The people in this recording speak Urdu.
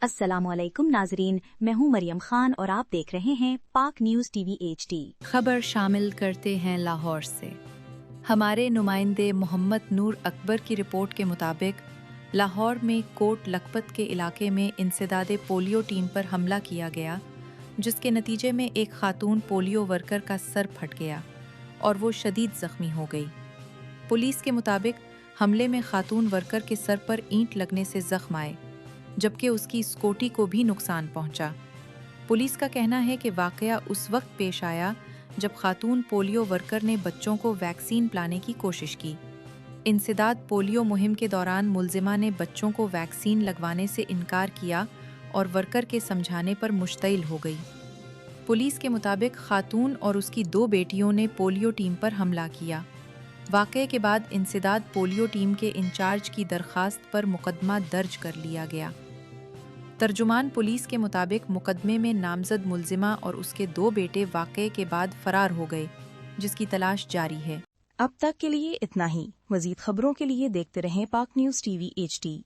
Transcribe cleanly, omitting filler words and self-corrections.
السلام علیکم ناظرین، میں ہوں مریم خان اور آپ دیکھ رہے ہیں پاک نیوز ٹی وی HD۔ خبر شامل کرتے ہیں لاہور سے۔ ہمارے نمائندے محمد نور اکبر کی رپورٹ کے مطابق لاہور میں کوٹ لکھپت کے علاقے میں انسداد پولیو ٹیم پر حملہ کیا گیا، جس کے نتیجے میں ایک خاتون پولیو ورکر کا سر پھٹ گیا اور وہ شدید زخمی ہو گئی۔ پولیس کے مطابق حملے میں خاتون ورکر کے سر پر اینٹ لگنے سے زخم آئے، جبکہ اس کی اسکوٹی کو بھی نقصان پہنچا۔ پولیس کا کہنا ہے کہ واقعہ اس وقت پیش آیا جب خاتون پولیو ورکر نے بچوں کو ویکسین پلانے کی کوشش کی۔ انسداد پولیو مہم کے دوران ملزمہ نے بچوں کو ویکسین لگوانے سے انکار کیا اور ورکر کے سمجھانے پر مشتعل ہو گئی۔ پولیس کے مطابق خاتون اور اس کی 2 بیٹیوں نے پولیو ٹیم پر حملہ کیا۔ واقعے کے بعد انسداد پولیو ٹیم کے انچارج کی درخواست پر مقدمہ درج کر لیا گیا۔ ترجمان پولیس کے مطابق مقدمے میں نامزد ملزمہ اور اس کے 2 بیٹے واقعے کے بعد فرار ہو گئے، جس کی تلاش جاری ہے۔ اب تک کے لیے اتنا ہی۔ مزید خبروں کے لیے دیکھتے رہیں پاک نیوز ٹی وی HD۔